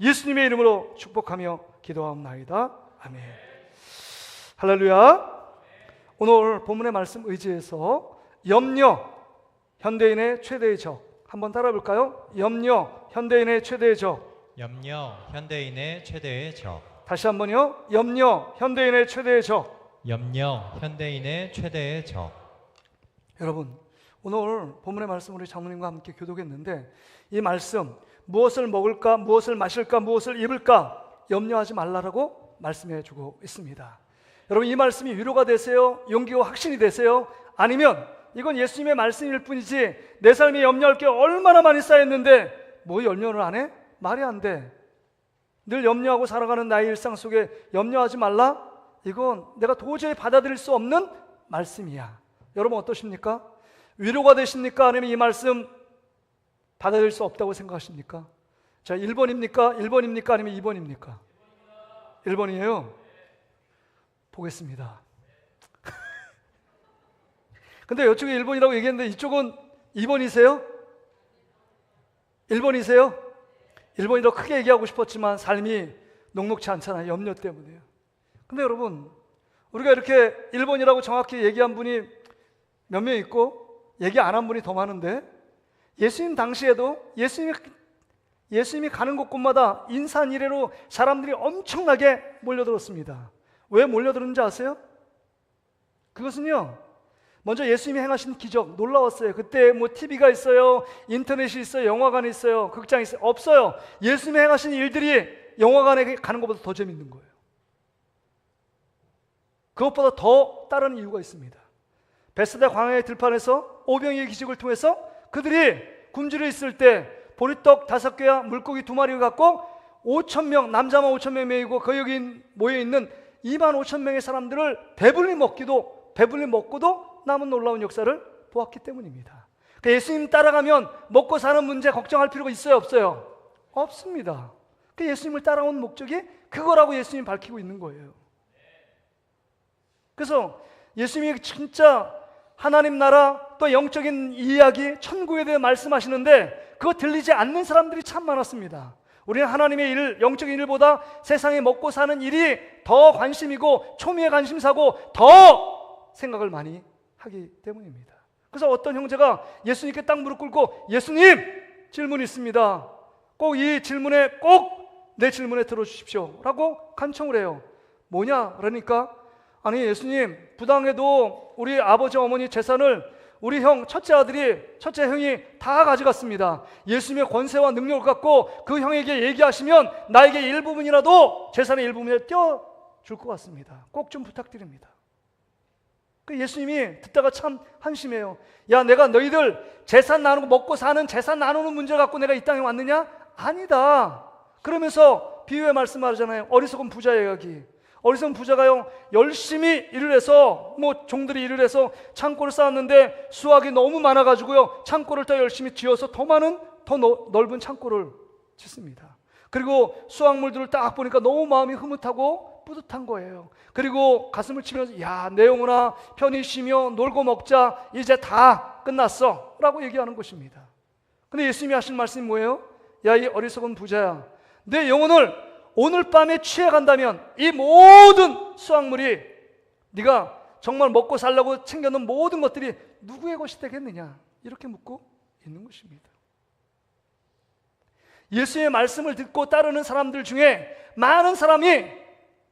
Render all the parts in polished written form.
예수님의 이름으로 축복하며 기도하옵나이다. 아멘. 할렐루야. 오늘 본문의 말씀 의지해서 염려, 현대인의 최대의 적, 한번 따라 볼까요? 염려, 현대인의 최대의 적. 염려, 현대인의 최대의 적. 다시 한번요. 염려, 현대인의 최대의 적. 염려, 현대인의 최대의 적. 여러분, 오늘 본문의 말씀 우리 장로님과 함께 교독했는데, 이 말씀, 무엇을 먹을까, 무엇을 마실까, 무엇을 입을까 염려하지 말라라고 말씀해 주고 있습니다. 여러분, 이 말씀이 위로가 되세요? 용기와 확신이 되세요? 아니면 이건 예수님의 말씀일 뿐이지 내 삶에 염려할 게 얼마나 많이 쌓였는데 뭐 염려를 안 해? 말이 안 돼. 늘 염려하고 살아가는 나의 일상 속에 염려하지 말라? 이건 내가 도저히 받아들일 수 없는 말씀이야. 여러분 어떠십니까? 위로가 되십니까? 아니면 이 말씀 받아들일 수 없다고 생각하십니까? 자, 1번입니까? 1번입니까? 아니면 2번입니까? 1번이에요. 보겠습니다. 근데 이쪽에 1번이라고 얘기했는데 이쪽은 2번이세요? 1번이세요? 1번이라고 크게 얘기하고 싶었지만 삶이 녹록치 않잖아요. 염려 때문에요. 근데 여러분, 우리가 이렇게 1번이라고 정확히 얘기한 분이 몇 명 있고 얘기 안 한 분이 더 많은데, 예수님 당시에도 예수님이 가는 곳곳마다 인산 이래로 사람들이 엄청나게 몰려들었습니다. 왜 몰려들었는지 아세요? 그것은요, 먼저 예수님이 행하신 기적 놀라웠어요. 그때 뭐 TV가 있어요, 인터넷이 있어요, 영화관이 있어요, 극장이 있어요? 없어요. 예수님이 행하신 일들이 영화관에 가는 것보다 더 재밌는 거예요. 그것보다 더 다른 이유가 있습니다. 베스다 광야의 들판에서 오병이의 기적을 통해서 그들이 굶주려 있을 때 보리떡 5개와 물고기 2마리를 갖고 5,000명, 남자만 5,000명 모이고 그 여기 모여있는 25,000명의 사람들을 배불리 먹고도 남은 놀라운 역사를 보았기 때문입니다. 그러니까 예수님 따라가면 먹고 사는 문제 걱정할 필요가 있어요, 없어요? 없습니다. 그러니까 예수님을 따라온 목적이 그거라고 예수님이 밝히고 있는 거예요. 그래서 예수님이 진짜 하나님 나라 또 영적인 이야기, 천국에 대해 말씀하시는데 그거 들리지 않는 사람들이 참 많았습니다. 우리는 하나님의 일, 영적인 일보다 세상에 먹고 사는 일이 더 관심이고 초미의 관심사고 더 생각을 많이 하기 때문입니다. 그래서 어떤 형제가 예수님께 딱 무릎 꿇고, 예수님 질문이 있습니다. 꼭 이 질문에 꼭 내 질문에 들어주십시오 라고 간청을 해요. 뭐냐? 그러니까 아니 예수님, 부당해도 우리 아버지 어머니 재산을 우리 형 첫째 형이 다 가져갔습니다. 예수님의 권세와 능력을 갖고 그 형에게 얘기하시면 나에게 일부분이라도, 재산의 일부분이라도 떼어줄 것 같습니다. 꼭 좀 부탁드립니다. 그 예수님이 듣다가 참 한심해요. 야, 내가 너희들 재산 나누고 먹고 사는 재산 나누는 문제 갖고 내가 이 땅에 왔느냐? 아니다. 그러면서 비유의 말씀하잖아요. 어리석은 부자의 이야기. 어리석은 부자가요, 열심히 일을 해서, 종들이 일을 해서 창고를 쌓았는데 수확이 너무 많아가지고요, 창고를 더 열심히 지어서 더 넓은 창고를 짓습니다. 그리고 수확물들을 딱 보니까 너무 마음이 흐뭇하고 뿌듯한 거예요. 그리고 가슴을 치면서, 야, 내 영혼아 편히 쉬며 놀고 먹자, 이제 다 끝났어 라고 얘기하는 것입니다. 근데 예수님이 하신 말씀이 뭐예요? 야, 이 어리석은 부자야, 내 영혼을 오늘 밤에 취해간다면 이 모든 수확물이, 네가 정말 먹고 살려고 챙겨놓은 모든 것들이 누구의 것이 되겠느냐? 이렇게 묻고 있는 것입니다. 예수의 말씀을 듣고 따르는 사람들 중에 많은 사람이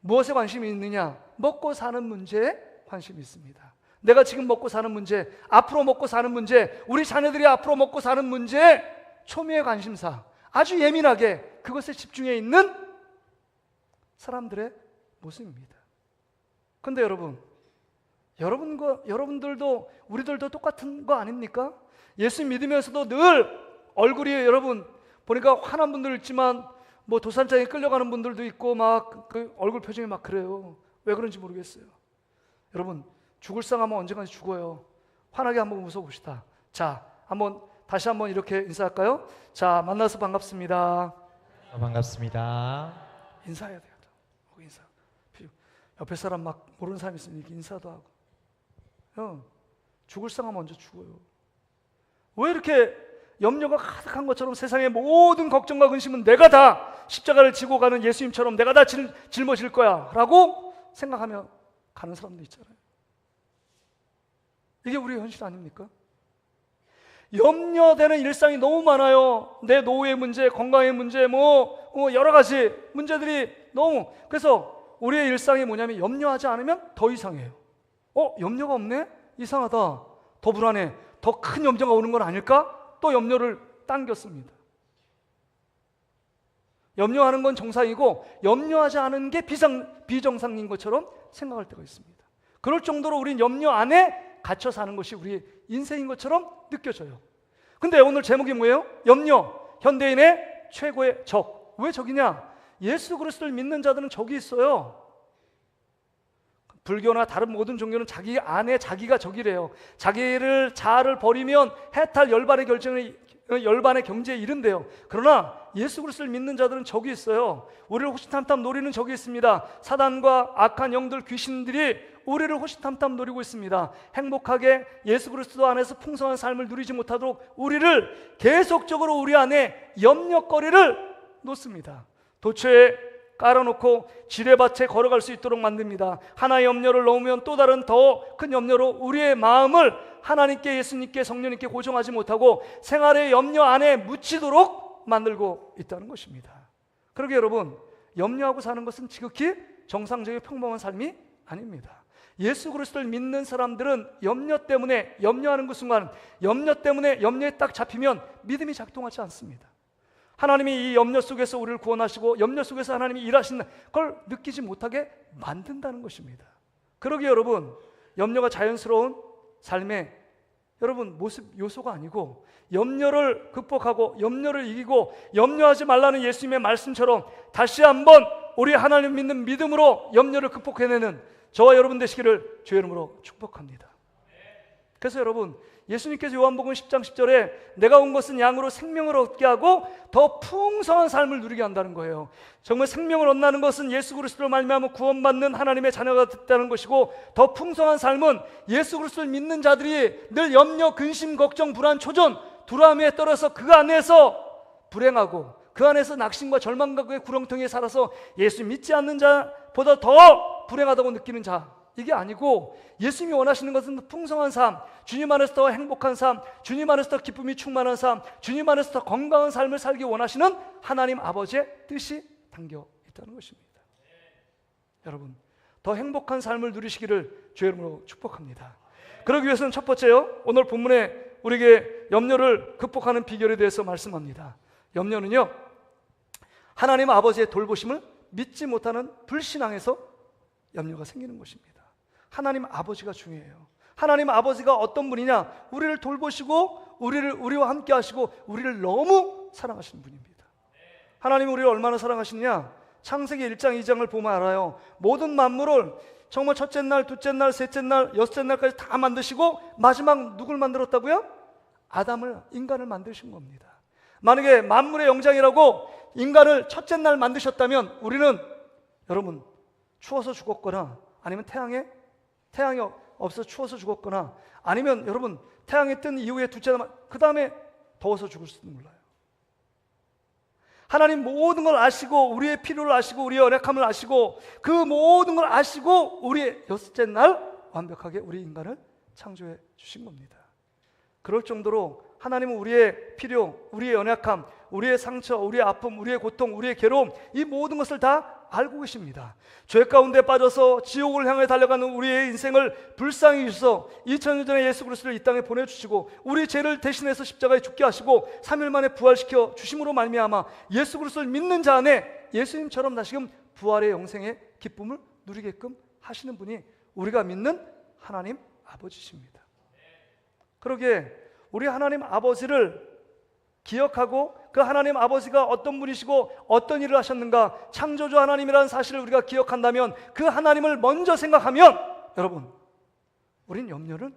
무엇에 관심이 있느냐? 먹고 사는 문제에 관심이 있습니다. 내가 지금 먹고 사는 문제, 앞으로 먹고 사는 문제, 우리 자녀들이 앞으로 먹고 사는 문제에 초미의 관심사, 아주 예민하게 그것에 집중해 있는 사람들의 모습입니다. 그런데 여러분들도 우리들도 똑같은 거 아닙니까? 예수 믿으면서도 늘 얼굴이, 여러분 보니까 화난 분들 있지만 도살장에 끌려가는 분들도 있고 막 그 얼굴 표정이 막 그래요. 왜 그런지 모르겠어요. 여러분, 죽을 상하면 언젠가 죽어요. 환하게 한번 웃어봅시다. 자, 다시 한번 이렇게 인사할까요? 자, 만나서 반갑습니다. 반갑습니다. 인사해야 돼요. 인사. 옆에 사람 막 모르는 사람 있으면 이렇게 인사도 하고. 죽을 상하 먼저 죽어요. 왜 이렇게 염려가 가득한 것처럼 세상의 모든 걱정과 근심은 내가 다 십자가를 지고 가는 예수님처럼 내가 다 짊어질 거야 라고 생각하며 가는 사람도 있잖아요. 이게 우리의 현실 아닙니까? 염려되는 일상이 너무 많아요. 내 노후의 문제, 건강의 문제, 여러 가지 문제들이 너무. 그래서 우리의 일상이 뭐냐면 염려하지 않으면 더 이상해요. 염려가 없네? 이상하다. 더 불안해. 더 큰 염려가 오는 건 아닐까? 또 염려를 당겼습니다. 염려하는 건 정상이고 염려하지 않은 게 비정상인 것처럼 생각할 때가 있습니다. 그럴 정도로 우린 염려 안에 갇혀 사는 것이 우리의 인생인 것처럼 느껴져요. 근데 오늘 제목이 뭐예요? 염려, 현대인의 최고의 적. 왜 적이냐? 예수 그리스도를 믿는 자들은 적이 있어요. 불교나 다른 모든 종교는 자기 안에 자기가 적이래요. 자아를 버리면 해탈 열반의 경지에 이른대요. 그러나 예수 그리스도를 믿는 자들은 적이 있어요. 우리를 호시탐탐 노리는 적이 있습니다. 사단과 악한 영들, 귀신들이 우리를 호시탐탐 노리고 있습니다. 행복하게 예수 그리스도 안에서 풍성한 삶을 누리지 못하도록 우리를 계속적으로 우리 안에 염려거리를 놓습니다. 도처에 깔아놓고 지뢰밭에 걸어갈 수 있도록 만듭니다. 하나의 염려를 놓으면 또 다른 더 큰 염려로 우리의 마음을 하나님께, 예수님께, 성령님께 고정하지 못하고 생활의 염려 안에 묻히도록 만들고 있다는 것입니다. 그러게 여러분, 염려하고 사는 것은 지극히 정상적인 평범한 삶이 아닙니다. 예수 그리스도를 믿는 사람들은 염려 때문에, 염려하는 그 순간 염려 때문에 염려에 딱 잡히면 믿음이 작동하지 않습니다. 하나님이 이 염려 속에서 우리를 구원하시고 염려 속에서 하나님이 일하시는 걸 느끼지 못하게 만든다는 것입니다. 그러기에 여러분, 염려가 자연스러운 삶의 여러분 모습 요소가 아니고 염려를 극복하고 염려를 이기고 염려하지 말라는 예수님의 말씀처럼 다시 한번 우리 하나님 믿는 믿음으로 염려를 극복해내는 저와 여러분 되시기를 주의 이름으로 축복합니다. 그래서 여러분, 예수님께서 요한복음 10장 10절에 내가 온 것은 양으로 생명을 얻게 하고 더 풍성한 삶을 누리게 한다는 거예요. 정말 생명을 얻는 것은 예수 그리스도로 말미암아 구원받는 하나님의 자녀가 됐다는 것이고, 더 풍성한 삶은 예수 그리스도를 믿는 자들이 늘 염려, 근심, 걱정, 불안, 초전, 두려움에 떨어서 그 안에서 불행하고 그 안에서 낙심과 절망과 그의 구렁텅이에 살아서 예수 믿지 않는 자보다 더 불행하다고 느끼는 자, 이게 아니고 예수님이 원하시는 것은 풍성한 삶, 주님 안에서 더 행복한 삶, 주님 안에서 더 기쁨이 충만한 삶, 주님 안에서 더 건강한 삶을 살기 원하시는 하나님 아버지의 뜻이 담겨 있다는 것입니다. 여러분, 더 행복한 삶을 누리시기를 주의 이름으로 축복합니다. 그러기 위해서는 첫 번째요, 오늘 본문에 우리에게 염려를 극복하는 비결에 대해서 말씀합니다. 염려는요, 하나님 아버지의 돌보심을 믿지 못하는 불신앙에서 염려가 생기는 것입니다. 하나님 아버지가 중요해요. 하나님 아버지가 어떤 분이냐? 우리를 돌보시고 우리와 함께 하시고 우리를 너무 사랑하시는 분입니다. 하나님이 우리를 얼마나 사랑하시느냐? 창세기 1장 2장을 보면 알아요. 모든 만물을 정말 첫째 날, 둘째 날, 셋째 날, 여섯째 날까지 다 만드시고 마지막 누굴 만들었다고요? 인간을 만드신 겁니다. 만약에 만물의 영장이라고 인간을 첫째 날 만드셨다면 우리는 여러분 추워서 죽었거나 아니면 태양이 없어서 추워서 죽었거나 아니면 여러분 태양이 뜬 이후에 둘째 날 그 다음에 더워서 죽을 수도 몰라요. 하나님 모든 걸 아시고 우리의 필요를 아시고 우리의 연약함을 아시고 그 모든 걸 아시고 우리의 여섯째 날 완벽하게 우리 인간을 창조해 주신 겁니다. 그럴 정도로 하나님은 우리의 필요, 우리의 연약함, 우리의 상처, 우리의 아픔, 우리의 고통, 우리의 괴로움, 이 모든 것을 다 알고 계십니다. 죄 가운데 빠져서 지옥을 향해 달려가는 우리의 인생을 불쌍히 여기셔서 2000년 전에 예수 그리스도를 이 땅에 보내주시고 우리 죄를 대신해서 십자가에 죽게 하시고 3일 만에 부활시켜 주심으로 말미암아 예수 그리스도를 믿는 자 안에 예수님처럼 다시금 부활의 영생의 기쁨을 누리게끔 하시는 분이 우리가 믿는 하나님 아버지십니다. 그러기에 우리 하나님 아버지를 기억하고 그 하나님 아버지가 어떤 분이시고 어떤 일을 하셨는가, 창조주 하나님이라는 사실을 우리가 기억한다면 그 하나님을 먼저 생각하면 여러분, 우린 염려를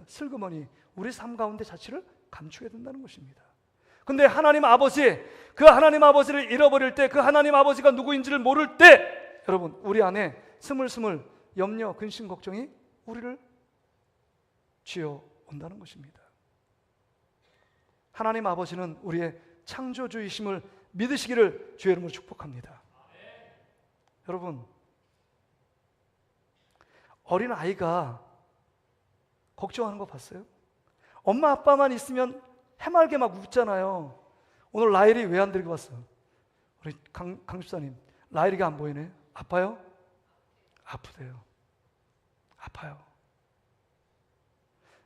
슬그머니 우리 삶 가운데 자취를 감추게 된다는 것입니다. 근데 하나님 아버지, 그 하나님 아버지를 잃어버릴 때, 그 하나님 아버지가 누구인지를 모를 때 여러분, 우리 안에 스물스물 염려, 근심, 걱정이 우리를 쥐어 온다는 것입니다. 하나님 아버지는 우리의 창조주이심을 믿으시기를 주의 이름으로 축복합니다. 여러분, 어린 아이가 걱정하는 거 봤어요? 엄마 아빠만 있으면 해맑게 막 웃잖아요. 오늘 라일이 왜 안 데리고 왔어? 우리 강 집사님, 라일이가 안 보이네. 아파요? 아프대요. 아파요.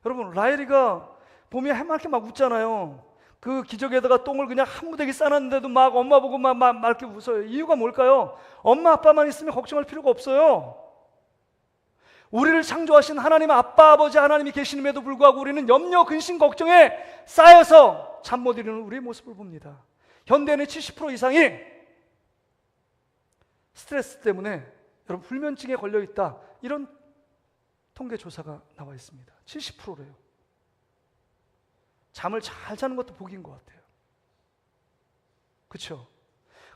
여러분, 라일이가 보면 해맑게 막 웃잖아요. 그 기저귀에다가 똥을 그냥 한 무더기 싸놨는데도 막 엄마 보고 막 맑게 웃어요. 이유가 뭘까요? 엄마 아빠만 있으면 걱정할 필요가 없어요. 우리를 창조하신 하나님 아빠 아버지 하나님이 계시는데도 불구하고 우리는 염려 근심 걱정에 쌓여서 잠 못 이루는 우리의 모습을 봅니다. 현대인의 70% 이상이 스트레스 때문에 여러분 불면증에 걸려 있다, 이런 통계 조사가 나와 있습니다. 70%래요. 잠을 잘 자는 것도 복인 것 같아요. 그렇죠?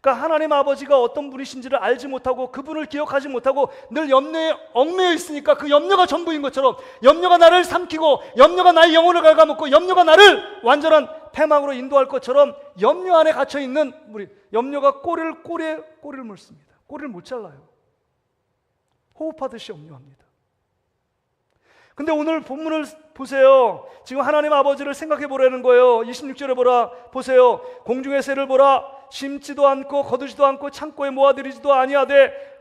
그러니까 하나님 아버지가 어떤 분이신지를 알지 못하고 그분을 기억하지 못하고 늘 염려에 얽매여 있으니까 그 염려가 전부인 것처럼, 염려가 나를 삼키고 염려가 나의 영혼을 갉아먹고 염려가 나를 완전한 패망으로 인도할 것처럼 염려 안에 갇혀있는 우리, 염려가 꼬리를 물습니다. 꼬리를 못 잘라요. 호흡하듯이 염려합니다. 근데 오늘 본문을 보세요. 지금 하나님 아버지를 생각해 보라는 거예요. 26절에 보세요. 공중의 새를 보라. 심지도 않고 거두지도 않고 창고에 모아들이지도 아니하되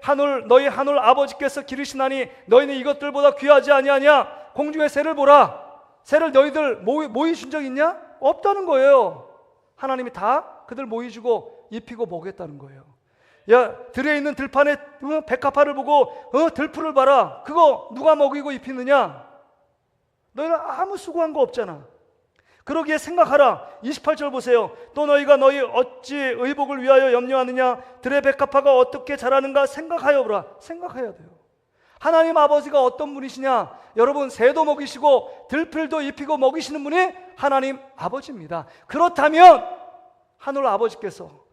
너희 하늘 아버지께서 기르시나니 너희는 이것들보다 귀하지 아니하냐. 공중의 새를 보라. 새를 너희들 모이 준 적 있냐? 없다는 거예요. 하나님이 다 그들 모이 주고 입히고 먹였다는 거예요. 야, 들에 있는 들판에 백합화를 보고 들풀을 봐라. 그거 누가 먹이고 입히느냐? 너희는 아무 수고한 거 없잖아. 그러기에 생각하라. 28절 보세요. 또 너희가 너희 어찌 의복을 위하여 염려하느냐? 들의 백합화가 어떻게 자라는가 생각하여 보라. 생각해야 돼요. 하나님 아버지가 어떤 분이시냐? 여러분, 새도 먹이시고 들풀도 입히고 먹이시는 분이 하나님 아버지입니다. 그렇다면 하늘 아버지께서,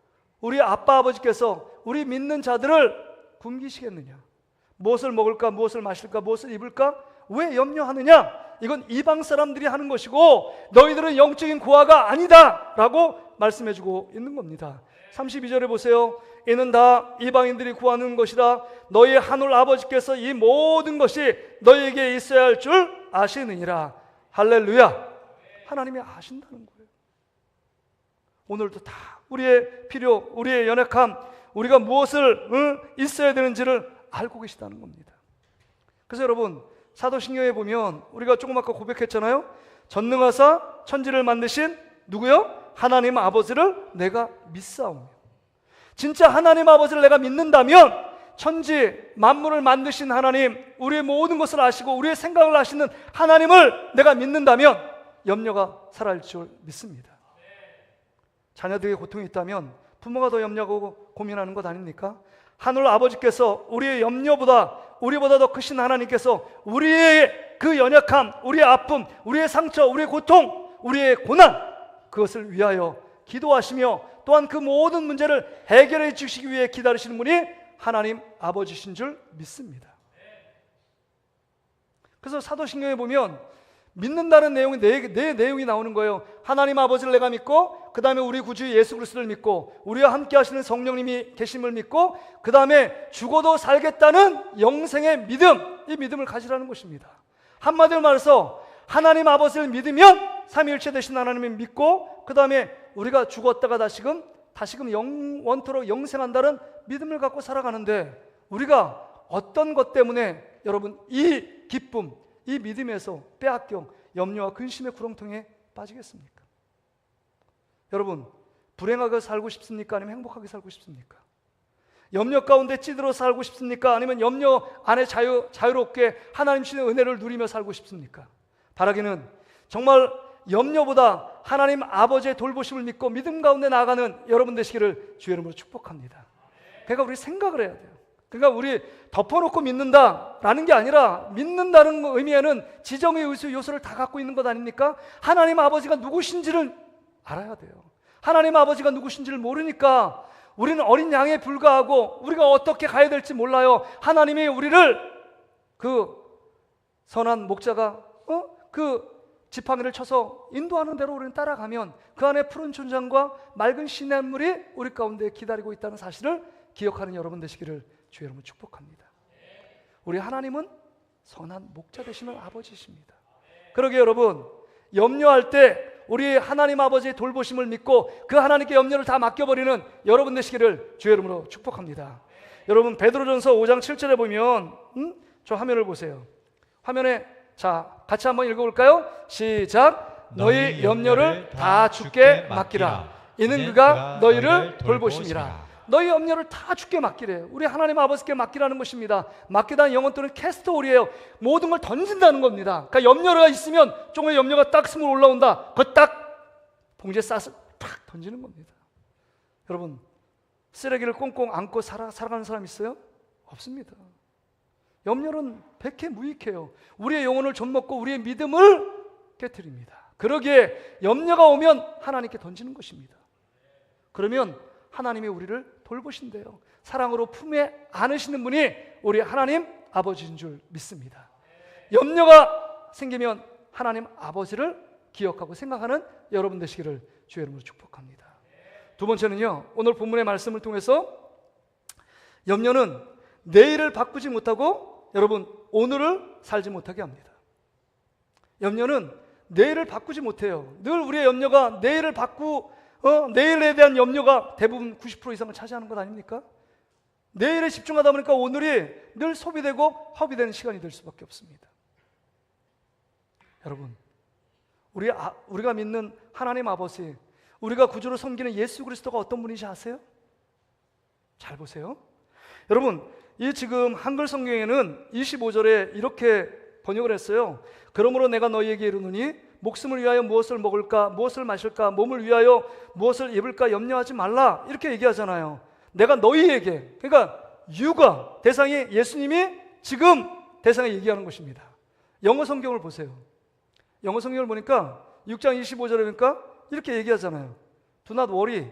우리 아빠 아버지께서 우리 믿는 자들을 굶기시겠느냐? 무엇을 먹을까? 무엇을 마실까? 무엇을 입을까? 왜 염려하느냐? 이건 이방 사람들이 하는 것이고 너희들은 영적인 고아가 아니다 라고 말씀해주고 있는 겁니다. 32절에 보세요. 이는 다 이방인들이 구하는 것이라 너희 하늘 아버지께서 이 모든 것이 너희에게 있어야 할 줄 아시느니라. 할렐루야. 하나님이 아신다는 거예요. 오늘도 다 우리의 필요, 우리의 연약함, 우리가 무엇을 있어야 되는지를 알고 계시다는 겁니다. 그래서 여러분, 사도신경에 보면 우리가 조금 아까 고백했잖아요. 전능하사 천지를 만드신 누구요? 하나님 아버지를 내가 믿사오며. 진짜 하나님 아버지를 내가 믿는다면 천지 만물을 만드신 하나님, 우리의 모든 것을 아시고 우리의 생각을 아시는 하나님을 내가 믿는다면 염려가 사라질 줄 믿습니다. 자녀들에게 고통이 있다면 부모가 더 염려하고 고민하는 것 아닙니까? 하늘 아버지께서 우리의 염려보다, 우리보다 더 크신 하나님께서 우리의 그 연약함, 우리의 아픔, 우리의 상처, 우리의 고통, 우리의 고난, 그것을 위하여 기도하시며 또한 그 모든 문제를 해결해 주시기 위해 기다리시는 분이 하나님 아버지신 줄 믿습니다. 그래서 사도신경에 보면 믿는다는 내용이 네 내용이 나오는 거예요. 하나님 아버지를 내가 믿고, 그 다음에 우리 구주 예수 그리스도를 믿고, 우리와 함께 하시는 성령님이 계심을 믿고, 그 다음에 죽어도 살겠다는 영생의 믿음, 이 믿음을 가지라는 것입니다. 한마디로 말해서 하나님 아버지를 믿으면 삼위일체 되신 하나님을 믿고, 그 다음에 우리가 죽었다가 다시금 영원토록 영생한다는 믿음을 갖고 살아가는데, 우리가 어떤 것 때문에 여러분 이 기쁨, 이 믿음에서 빼앗겨 염려와 근심의 구렁텅이에 빠지겠습니까? 여러분, 불행하게 살고 싶습니까? 아니면 행복하게 살고 싶습니까? 염려 가운데 찌들어 살고 싶습니까? 아니면 염려 안에 자유롭게 하나님 주시는 은혜를 누리며 살고 싶습니까? 바라기는 정말 염려보다 하나님 아버지의 돌보심을 믿고 믿음 가운데 나아가는 여러분 되시기를 주의 이름으로 축복합니다. 그러니까 우리 생각을 해야 돼요. 그러니까 우리 덮어놓고 믿는다라는 게 아니라, 믿는다는 의미에는 지정의 요소를 다 갖고 있는 것 아닙니까? 하나님 아버지가 누구신지를 알아야 돼요. 하나님 아버지가 누구신지를 모르니까 우리는 어린 양에 불과하고 우리가 어떻게 가야 될지 몰라요. 하나님이 우리를 그 선한 목자가 그 지팡이를 쳐서 인도하는 대로 우리는 따라가면 그 안에 푸른 춘장과 맑은 시냇물이 우리 가운데 기다리고 있다는 사실을 기억하는 여러분 되시기를 주의 이름으로 축복합니다. 우리 하나님은 선한 목자 되시는 아버지십니다. 그러게 여러분, 염려할 때 우리 하나님 아버지의 돌보심을 믿고 그 하나님께 염려를 다 맡겨버리는 여러분 되시기를 주의 이름으로 축복합니다. 여러분, 베드로전서 5장 7절에 보면 저 화면을 보세요. 화면에 자 같이 한번 읽어볼까요? 시작. 너희 염려를 다 주께 맡기라. 이는 그가 너희를 돌보심이라. 너희 염려를 다 주께 맡기래요. 우리 하나님 아버지께 맡기라는 것입니다. 맡기다는 영어 또는 캐스트홀이에요. 모든 걸 던진다는 겁니다. 그러니까 염려가 있으면 조금의 염려가 딱 스물 올라온다. 그거 딱 봉지에 싸서 탁 던지는 겁니다. 여러분, 쓰레기를 꽁꽁 안고 살아가는 사람 있어요? 없습니다. 염려는 백해무익해요. 우리의 영혼을 좀먹고 우리의 믿음을 깨트립니다. 그러기에 염려가 오면 하나님께 던지는 것입니다. 그러면 하나님이 우리를 돌보신대요. 사랑으로 품에 안으시는 분이 우리 하나님 아버지인 줄 믿습니다. 염려가 생기면 하나님 아버지를 기억하고 생각하는 여러분 되시기를 주의 이름으로 축복합니다. 두 번째는요, 오늘 본문의 말씀을 통해서 염려는 내일을 바꾸지 못하고 여러분 오늘을 살지 못하게 합니다. 염려는 내일을 바꾸지 못해요. 늘 우리의 염려가 내일을 내일에 대한 염려가 대부분 90% 이상을 차지하는 것 아닙니까? 내일에 집중하다 보니까 오늘이 늘 소비되고 허비되는 시간이 될 수밖에 없습니다. 여러분, 우리가 믿는 하나님 아버지, 우리가 구주로 섬기는 예수 그리스도가 어떤 분이시 아세요? 잘 보세요. 여러분, 이 지금 한글 성경에는 25절에 이렇게 번역을 했어요. 그러므로 내가 너희에게 이르노니 목숨을 위하여 무엇을 먹을까, 무엇을 마실까, 몸을 위하여 무엇을 입을까 염려하지 말라, 이렇게 얘기하잖아요. 내가 너희에게, 그러니까 유가 대상이 예수님이 지금 대상에 얘기하는 것입니다. 영어 성경을 보세요. 영어 성경을 보니까 6장 25절에 보니까 이렇게 얘기하잖아요. Do not worry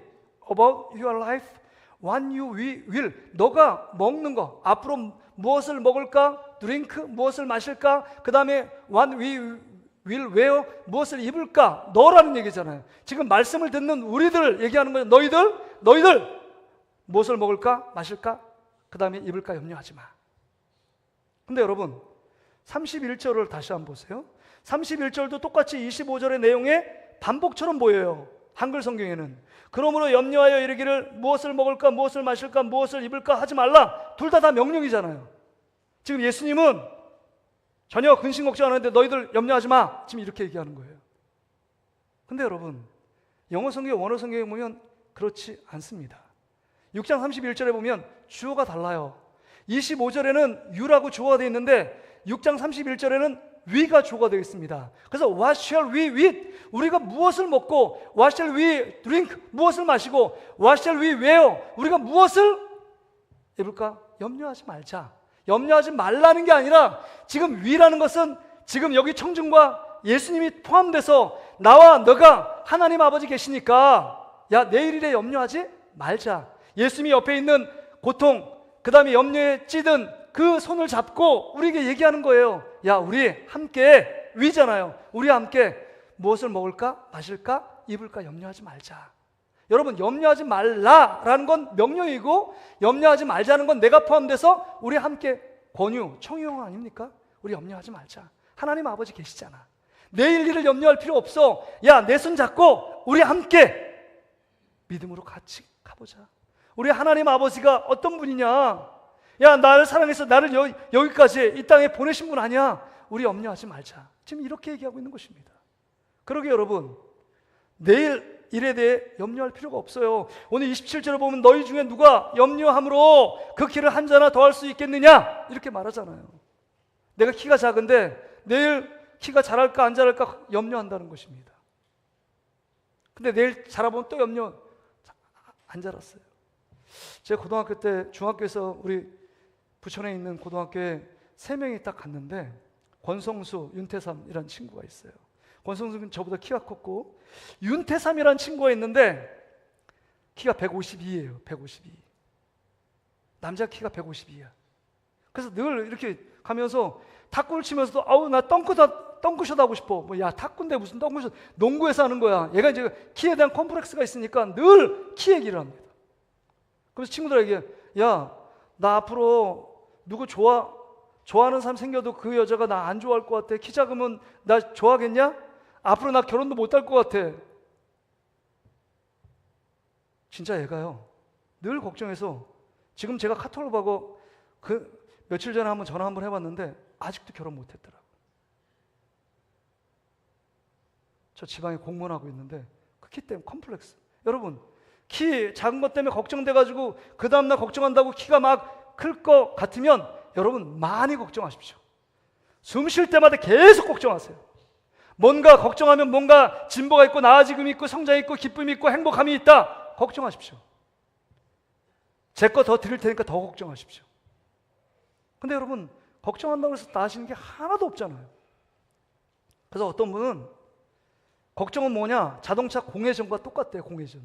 about your life, what you will. 너가 먹는 거, 앞으로 무엇을 먹을까, drink, 무엇을 마실까, 그 다음에 what we will wear, 무엇을 입을까, 너라는 얘기잖아요. 지금 말씀을 듣는 우리들 얘기하는 거예요. 너희들 무엇을 먹을까, 마실까, 그 다음에 입을까 염려하지 마. 근데 여러분, 31절을 다시 한번 보세요. 31절도 똑같이 25절의 내용에 반복처럼 보여요. 한글 성경에는. 그러므로 염려하여 이르기를 무엇을 먹을까, 무엇을 마실까, 무엇을 입을까 하지 말라. 둘 다 명령이잖아요. 지금 예수님은 전혀 근심 걱정 안 하는데 너희들 염려하지 마, 지금 이렇게 얘기하는 거예요. 근데 여러분, 영어 성경, 원어 성경에 보면 그렇지 않습니다. 6장 31절에 보면 주어가 달라요. 25절에는 you라고 주어가 되어 있는데 6장 31절에는 we가 주어가 되어 있습니다. 그래서 what shall we eat? 우리가 무엇을 먹고, what shall we drink? 무엇을 마시고, what shall we wear? 우리가 무엇을 입을까? 염려하지 말자. 염려하지 말라는 게 아니라 지금 we라는 것은 지금 여기 청중과 예수님이 포함돼서 나와 너가 하나님 아버지 계시니까 야, 내일이래 염려하지 말자. 예수님이 옆에 있는 고통, 그 다음에 염려에 찌든 그 손을 잡고 우리에게 얘기하는 거예요. 야, 우리 함께, 위잖아요. 우리 함께 무엇을 먹을까, 마실까, 입을까 염려하지 말자. 여러분, 염려하지 말라라는 건 명령이고 염려하지 말자는 건 내가 포함돼서 우리 함께 권유, 청유 아닙니까? 우리 염려하지 말자. 하나님 아버지 계시잖아. 내일 일을 염려할 필요 없어. 야, 내 손 잡고 우리 함께 믿음으로 같이 가보자. 우리 하나님 아버지가 어떤 분이냐? 야, 나를 사랑해서 나를 여기까지 이 땅에 보내신 분 아니야? 우리 염려하지 말자. 지금 이렇게 얘기하고 있는 것입니다. 그러게 여러분, 내일 일에 대해 염려할 필요가 없어요. 오늘 27절에 보면 너희 중에 누가 염려함으로 그 키를 한 자나 더 할 수 있겠느냐? 이렇게 말하잖아요. 내가 키가 작은데 내일 키가 자랄까 안 자랄까 염려한다는 것입니다. 근데 내일 자라보면 또 염려 안 자랐어요. 제가 고등학교 때 중학교에서 우리 부천에 있는 고등학교에 3명이 딱 갔는데 권성수, 윤태삼이라는 친구가 있어요. 권성수는 저보다 키가 컸고 윤태삼이라는 친구가 있는데 키가 152예요. 152. 남자 키가 152야. 그래서 늘 이렇게 가면서 탁구를 치면서도 아우 나 덩크 덩크슛 하고 싶어. 뭐 야 탁구인데 무슨 덩크슛, 농구에서 하는 거야. 얘가 이제 키에 대한 컴플렉스가 있으니까 늘 키 얘기를 합니다. 그래서 친구들에게 야, 나 앞으로 누구 좋아하는 사람 생겨도 그 여자가 나 안 좋아할 것 같아. 키 작으면 나 좋아하겠냐? 앞으로 나 결혼도 못 할 것 같아. 진짜 얘가요, 늘 걱정해서 지금 제가 카톡을 보고 그 며칠 전에 한번 전화 한번 해봤는데 아직도 결혼 못 했더라고요. 저 지방에 공무원하고 있는데 그 키 때문에 컴플렉스. 여러분, 키 작은 것 때문에 걱정돼가지고 그 다음날 걱정한다고 키가 막 클 것 같으면 여러분 많이 걱정하십시오. 숨 쉴 때마다 계속 걱정하세요. 뭔가 걱정하면 뭔가 진보가 있고 나아짐이 있고 성장이 있고 기쁨이 있고 행복함이 있다. 걱정하십시오. 제 거 더 드릴 테니까 더 걱정하십시오. 근데 여러분, 걱정한다고 해서 나아지는 게 하나도 없잖아요. 그래서 어떤 분은 걱정은 뭐냐? 자동차 공회전과 똑같대요. 공회전.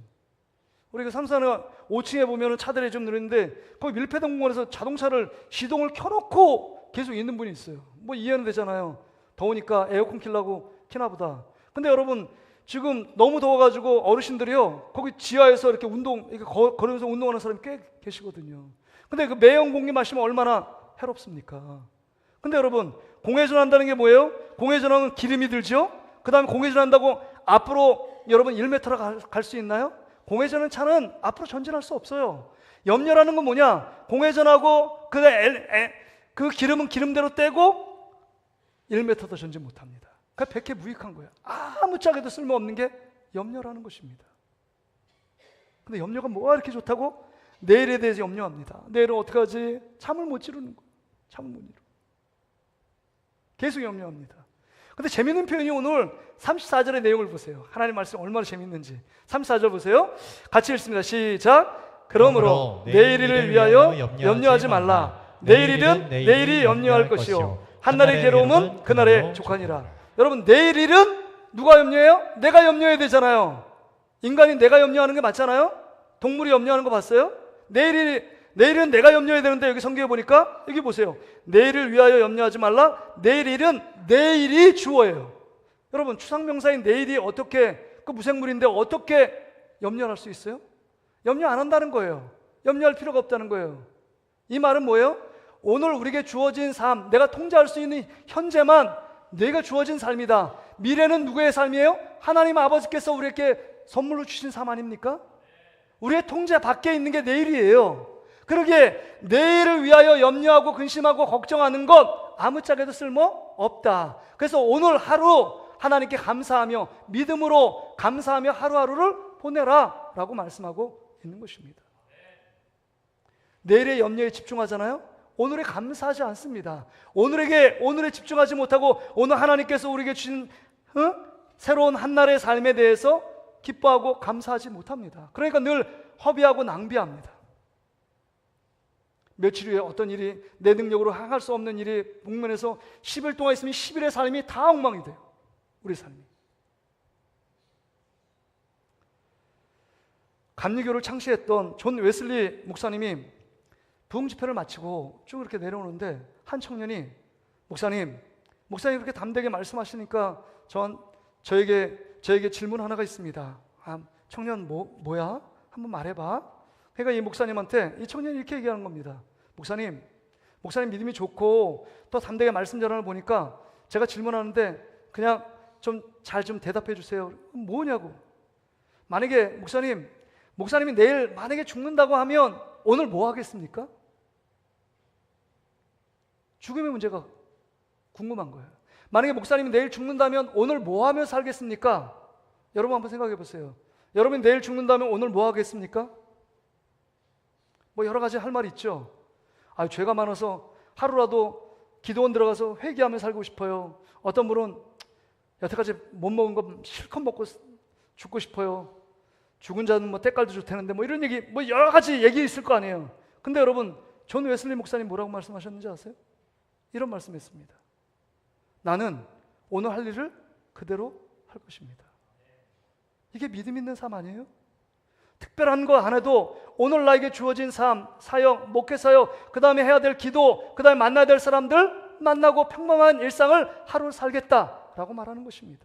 우리 그 삼산에 5층에 보면 차들이 좀 느리는데 거기 밀폐동공원에서 자동차를 시동을 켜놓고 계속 있는 분이 있어요. 뭐 이해는 되잖아요. 더우니까 에어컨 켜려고 켜나 보다. 근데 여러분, 지금 너무 더워가지고 어르신들이요, 거기 지하에서 이렇게 이렇게 걸으면서 운동하는 사람이 꽤 계시거든요. 근데 그 매연 공기 마시면 얼마나 해롭습니까? 근데 여러분, 공회전 한다는 게 뭐예요? 공회전하면 기름이 들죠? 그 다음에 공회전 한다고 앞으로 여러분 1m를 갈 수 있나요? 공회전은 차는 앞으로 전진할 수 없어요. 염려라는 건 뭐냐? 공회전하고 그 기름은 기름대로 떼고 1m도 전진 못합니다. 그러니까 백해 무익한 거예요. 아무짝에도 쓸모없는 게 염려라는 것입니다. 근데 염려가 뭐가 이렇게 좋다고? 내일에 대해서 염려합니다. 내일은 어떻게 하지? 잠을 못 이루는 거예요. 잠을 못 이루고 계속 염려합니다. 근데 재밌는 표현이 오늘 34절의 내용을 보세요. 하나님 말씀 얼마나 재밌는지. 34절 보세요. 같이 읽습니다. 시작. 그러므로 내일을 위하여 염려하지 말라. 내일은 내일이 염려할 것이요 한날의 괴로움은 그날에 족하니라. 여러분, 내일은 누가 염려해요? 내가 염려해야 되잖아요. 인간이 내가 염려하는 게 맞잖아요. 동물이 염려하는 거 봤어요? 내일은 내가 염려해야 되는데 여기 성경에 보니까 여기 보세요. 내일을 위하여 염려하지 말라. 내일은 내일이 주어예요. 여러분, 추상명사인 내일이 어떻게, 그 무생물인데 어떻게 염려할 수 있어요? 염려 안 한다는 거예요. 염려할 필요가 없다는 거예요. 이 말은 뭐예요? 오늘 우리에게 주어진 삶, 내가 통제할 수 있는 현재만 내가 주어진 삶이다. 미래는 누구의 삶이에요? 하나님 아버지께서 우리에게 선물로 주신 삶 아닙니까? 우리의 통제 밖에 있는 게 내일이에요. 그러기에 내일을 위하여 염려하고 근심하고 걱정하는 것 아무짝에도 쓸모 없다. 그래서 오늘 하루 하나님께 감사하며 믿음으로 감사하며 하루하루를 보내라 라고 말씀하고 있는 것입니다. 내일의 염려에 집중하잖아요. 오늘에 감사하지 않습니다. 오늘에 집중하지 못하고 오늘 하나님께서 우리에게 주신 새로운 한날의 삶에 대해서 기뻐하고 감사하지 못합니다. 그러니까 늘 허비하고 낭비합니다. 며칠 후에 어떤 일이 내 능력으로 항할 수 없는 일이 국면에서 10일 동안 있으면 10일의 삶이 다 엉망이 돼요. 우리 삶이. 감리교를 창시했던 존 웨슬리 목사님이 부흥 집회를 마치고 쭉 이렇게 내려오는데 한 청년이 목사님 그렇게 담대하게 말씀하시니까 저에게 질문 하나가 있습니다. 청년 뭐야? 한번 말해봐. 그러니까 이 목사님한테 이 청년이 이렇게 얘기하는 겁니다. 목사님 믿음이 좋고 또 담대하게 말씀 전하는 보니까 제가 질문하는데 그냥 잘 좀 대답해 주세요. 뭐냐고. 만약에 목사님이 내일 만약에 죽는다고 하면 오늘 뭐 하겠습니까? 죽음의 문제가 궁금한 거예요. 만약에 목사님이 내일 죽는다면 오늘 뭐 하며 살겠습니까? 여러분 한번 생각해 보세요. 여러분이 내일 죽는다면 오늘 뭐 하겠습니까? 뭐 여러 가지 할 말이 있죠. 죄가 많아서 하루라도 기도원 들어가서 회개하며 살고 싶어요. 어떤 분은 여태까지 못 먹은 거 실컷 먹고 죽고 싶어요. 죽은 자는 뭐 때깔도 좋다는데 뭐 이런 얘기, 뭐 여러 가지 얘기 있을 거 아니에요. 근데 여러분, 존 웨슬리 목사님 뭐라고 말씀하셨는지 아세요? 이런 말씀했습니다. 나는 오늘 할 일을 그대로 할 것입니다. 이게 믿음 있는 삶 아니에요? 특별한 거 안 해도 오늘 나에게 주어진 삶, 사역, 목회 사역, 그 다음에 해야 될 기도, 그 다음에 만나야 될 사람들 만나고 평범한 일상을 하루 살겠다라고 라고 말하는 것입니다.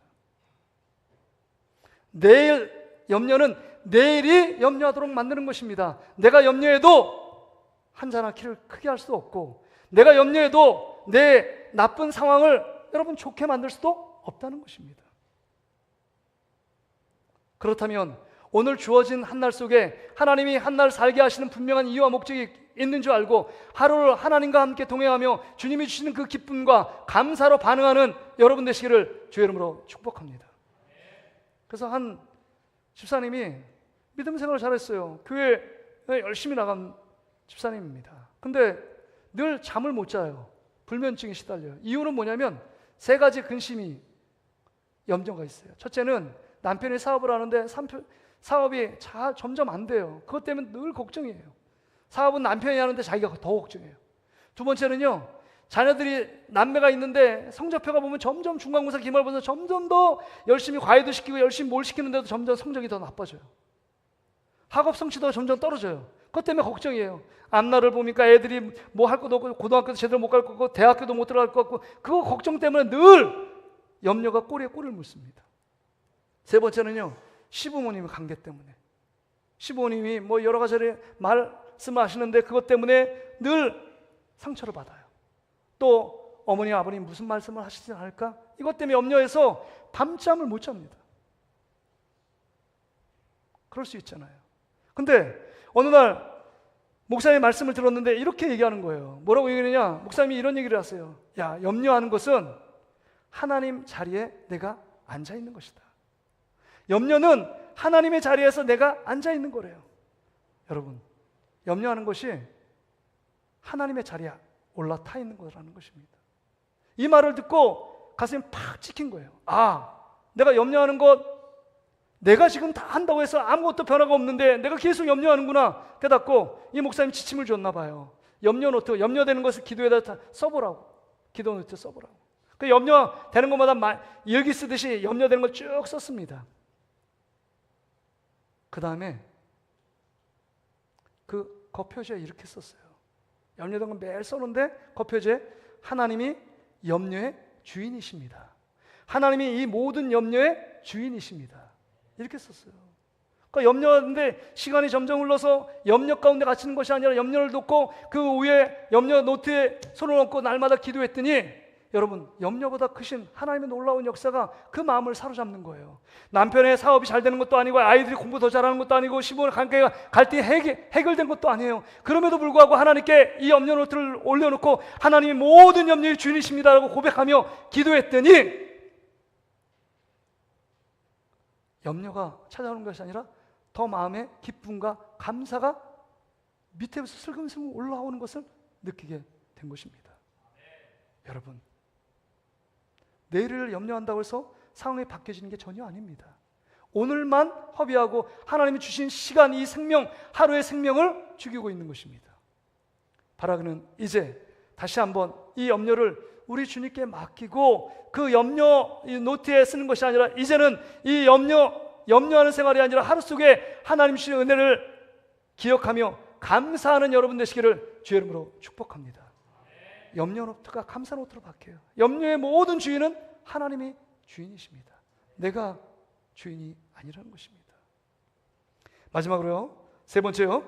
내일 염려는 내일이 염려하도록 만드는 것입니다. 내가 염려해도 한자나 키를 크게 할 수도 없고, 내가 염려해도 내 나쁜 상황을 여러분 좋게 만들 수도 없다는 것입니다. 그렇다면 오늘 주어진 한날 속에 하나님이 한날 살게 하시는 분명한 이유와 목적이 있는 줄 알고 하루를 하나님과 함께 동행하며 주님이 주시는 그 기쁨과 감사로 반응하는 여러분 되시기를 주의 이름으로 축복합니다. 그래서 한 집사님이 믿음 생활을 잘했어요. 교회 열심히 나간 집사님입니다. 근데 늘 잠을 못 자요. 불면증에 시달려요. 이유는 뭐냐면 세 가지 근심이 염려가 있어요. 첫째는 남편이 사업을 하는데 사업이 점점 안 돼요. 그것 때문에 늘 걱정이에요. 사업은 남편이 하는데 자기가 더 걱정해요. 두 번째는요, 자녀들이 남매가 있는데 성적표가 보면 점점 중간고사 기말고사 점점 더 열심히 과외도 시키고 열심히 뭘 시키는데도 점점 성적이 더 나빠져요. 학업 성취도가 점점 떨어져요. 그것 때문에 걱정이에요. 앞날을 보니까 애들이 뭐 할 것도 없고 고등학교도 제대로 못 갈 것 같고 대학교도 못 들어갈 것 같고 그거 걱정 때문에 늘 염려가 꼬리에 꼬리를 묻습니다. 세 번째는요, 시부모님의 관계 때문에 시부모님이 뭐 여러 가지 말씀을 하시는데 그것 때문에 늘 상처를 받아요. 또 어머니 아버님 무슨 말씀을 하시지 않을까? 이것 때문에 염려해서 밤잠을 못 잡니다. 그럴 수 있잖아요. 근데 어느 날 목사님의 말씀을 들었는데 이렇게 얘기하는 거예요. 뭐라고 얘기하느냐? 목사님이 이런 얘기를 하세요. 야, 염려하는 것은 하나님 자리에 내가 앉아 있는 것이다. 염려는 하나님의 자리에서 내가 앉아 있는 거래요. 여러분, 염려하는 것이 하나님의 자리에 올라타 있는 거라는 것입니다. 이 말을 듣고 가슴이 팍 찍힌 거예요. 아, 내가 염려하는 것 내가 지금 다 한다고 해서 아무것도 변화가 없는데 내가 계속 염려하는구나 깨닫고 이 목사님 지침을 줬나 봐요. 염려 노트, 염려되는 것을 기도에다 써보라고. 기도 노트 써보라고. 그 염려되는 것마다 일기 쓰듯이 염려되는 걸 쭉 썼습니다. 그 다음에 그 겉표지에 이렇게 썼어요. 염려된 건 매일 써는데 겉표지에 하나님이 염려의 주인이십니다. 하나님이 이 모든 염려의 주인이십니다. 이렇게 썼어요. 그러니까 염려하는데 시간이 점점 흘러서 염려 가운데 갇히는 것이 아니라 염려를 놓고 그 위에 염려 노트에 손을 얹고 날마다 기도했더니 여러분, 염려보다 크신 하나님의 놀라운 역사가 그 마음을 사로잡는 거예요. 남편의 사업이 잘 되는 것도 아니고 아이들이 공부 더 잘하는 것도 아니고 시부모의 관계가 갈등이 해결된 것도 아니에요. 그럼에도 불구하고 하나님께 이 염려 노트를 올려놓고 하나님이 모든 염려의 주인이십니다라고 고백하며 기도했더니 염려가 찾아오는 것이 아니라 더 마음의 기쁨과 감사가 밑에서 슬금슬금 올라오는 것을 느끼게 된 것입니다. 여러분, 내일을 염려한다고 해서 상황이 바뀌어지는 게 전혀 아닙니다. 오늘만 허비하고 하나님이 주신 시간, 이 생명, 하루의 생명을 죽이고 있는 것입니다. 바라기는 이제 다시 한번 이 염려를 우리 주님께 맡기고 그 염려 이 노트에 쓰는 것이 아니라 이제는 이 염려하는 생활이 아니라 하루 속에 하나님 주신 은혜를 기억하며 감사하는 여러분 되시기를 주의 이름으로 축복합니다. 염려 노트가 감사 노트로 바뀌어요. 염려의 모든 주인은 하나님이 주인이십니다. 내가 주인이 아니라는 것입니다. 마지막으로요, 세 번째요,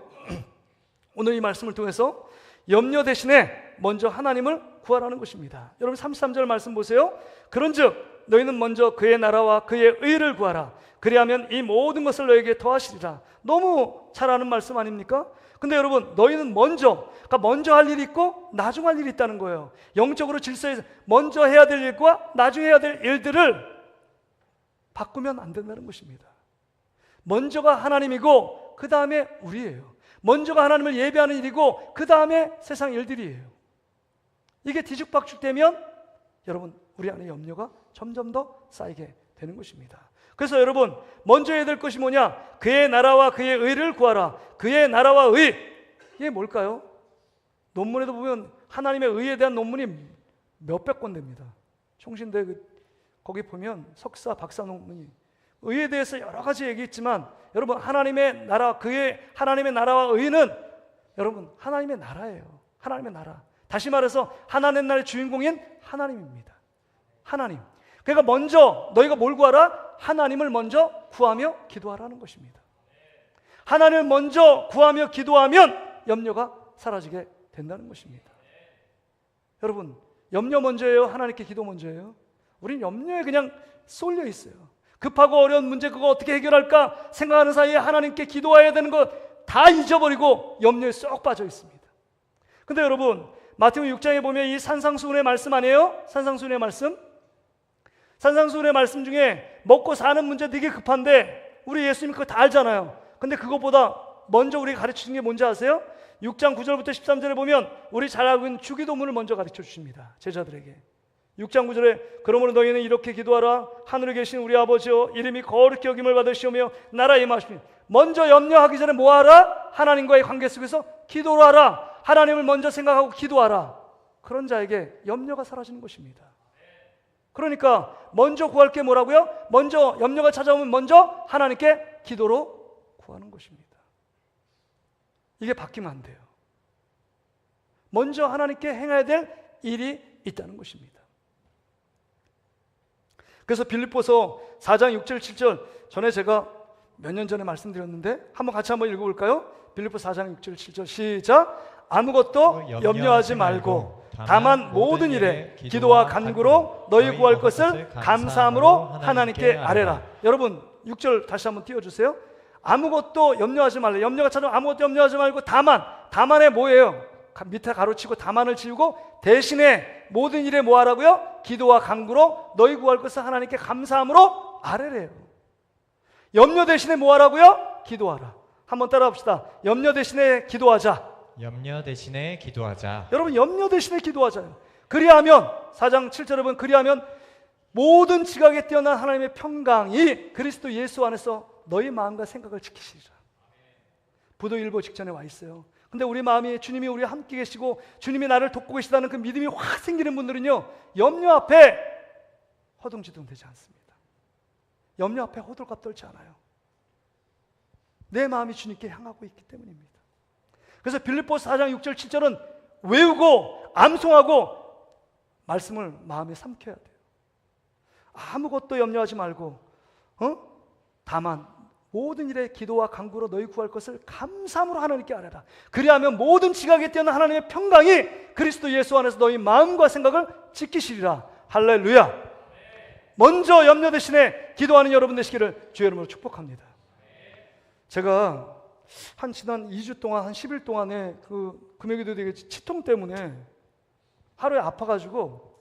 오늘 이 말씀을 통해서 염려 대신에 먼저 하나님을 구하라는 것입니다. 여러분 33절 말씀 보세요. 그런즉 너희는 먼저 그의 나라와 그의 의를 구하라. 그리하면 이 모든 것을 너에게 더하시리라. 너무 잘 아는 말씀 아닙니까? 근데 여러분, 너희는 먼저, 그러니까 먼저 할 일이 있고 나중 할 일이 있다는 거예요. 영적으로 질서에서 먼저 해야 될 일과 나중에 해야 될 일들을 바꾸면 안 된다는 것입니다. 먼저가 하나님이고 그 다음에 우리예요. 먼저가 하나님을 예배하는 일이고 그 다음에 세상 일들이에요. 이게 뒤죽박죽되면 여러분, 우리 안에 염려가 점점 더 쌓이게 되는 것입니다. 그래서 여러분, 먼저 해야 될 것이 뭐냐? 그의 나라와 그의 의를 구하라. 그의 나라와 의, 이게 뭘까요? 논문에도 보면 하나님의 의에 대한 논문이 몇백 권 됩니다. 총신대 거기 보면 석사, 박사 논문이 의에 대해서 여러 가지 얘기했지만 여러분, 하나님의 나라, 그의 하나님의 나라와 의는 여러분 하나님의 나라예요. 하나님의 나라. 다시 말해서 하나님의 나라의 주인공인 하나님입니다. 하나님. 그러니까 먼저 너희가 뭘 구하라? 하나님을 먼저 구하며 기도하라는 것입니다. 하나님을 먼저 구하며 기도하면 염려가 사라지게 된다는 것입니다. 여러분, 염려 먼저예요? 하나님께 기도 먼저예요? 우린 염려에 그냥 쏠려 있어요. 급하고 어려운 문제 그거 어떻게 해결할까 생각하는 사이에 하나님께 기도해야 되는 거 다 잊어버리고 염려에 쏙 빠져 있습니다. 근데 여러분, 마태복음 6장에 보면 이 산상수훈의 말씀 아니에요? 산상수훈의 말씀? 산상수훈의 말씀 중에 먹고 사는 문제 되게 급한데 우리 예수님 그거 다 알잖아요. 근데 그것보다 먼저 우리가 가르치는 게 뭔지 아세요? 6장 9절부터 13절에 보면 우리 잘 알고 있는 주기도문을 먼저 가르쳐 주십니다. 제자들에게. 6장 9절에 그러므로 너희는 이렇게 기도하라. 하늘에 계신 우리 아버지여 이름이 거룩히 여김을 받으시오며 나라에 임하시며. 먼저 염려하기 전에 뭐 하라? 하나님과의 관계 속에서 기도를 하라. 하나님을 먼저 생각하고 기도하라. 그런 자에게 염려가 사라지는 것입니다. 그러니까 먼저 구할 게 뭐라고요? 먼저 염려가 찾아오면 먼저 하나님께 기도로 구하는 것입니다. 이게 바뀌면 안 돼요. 먼저 하나님께 행해야 될 일이 있다는 것입니다. 그래서 빌립보서 4장 6절 7절 전에 제가 몇 년 전에 말씀드렸는데 한번 같이 한번 읽어볼까요? 빌립보 4장 6절 7절 시작. 아무것도 염려하지 말고 다만 모든 일에 기도와 간구로 너희 구할 것을 감사함으로 하나님께 아뢰라. 여러분 6절 다시 한번 띄워주세요. 아무것도 염려하지 말라. 염려가 찾아오면 아무것도 염려하지 말고 다만에 뭐예요? 밑에 가로치고 다만을 지우고 대신에 모든 일에 뭐 하라고요? 기도와 간구로 너희 구할 것을 하나님께 감사함으로 아뢰래요. 염려 대신에 뭐 하라고요? 기도하라. 한번 따라 합시다. 염려 대신에 기도하자. 염려 대신에 기도하자. 여러분 염려 대신에 기도하자요. 그리하면 4장 7절에 보면 그리하면 모든 지각에 뛰어난 하나님의 평강이 그리스도 예수 안에서 너희 마음과 생각을 지키시리라. 부도일보 직전에 와 있어요. 근데 우리 마음이 주님이 우리와 함께 계시고 주님이 나를 돕고 계시다는 그 믿음이 확 생기는 분들은요 염려 앞에 허둥지둥 되지 않습니다. 염려 앞에 호들갑 떨지 않아요. 내 마음이 주님께 향하고 있기 때문입니다. 그래서 빌립보서 4장 6절 7절은 외우고 암송하고 말씀을 마음에 삼켜야 돼요. 아무것도 염려하지 말고 다만 모든 일에 기도와 간구로 너희 구할 것을 감사함으로 하나님께 아뢰라. 그리하면 모든 지각에 뛰어난 하나님의 평강이 그리스도 예수 안에서 너희 마음과 생각을 지키시리라. 할렐루야. 먼저 염려 대신에 기도하는 여러분 되시기를 주의 이름으로 축복합니다. 제가 지난 2주 동안 한 10일 동안에 그 금요기도 되게 치통 때문에 하루에 아파가지고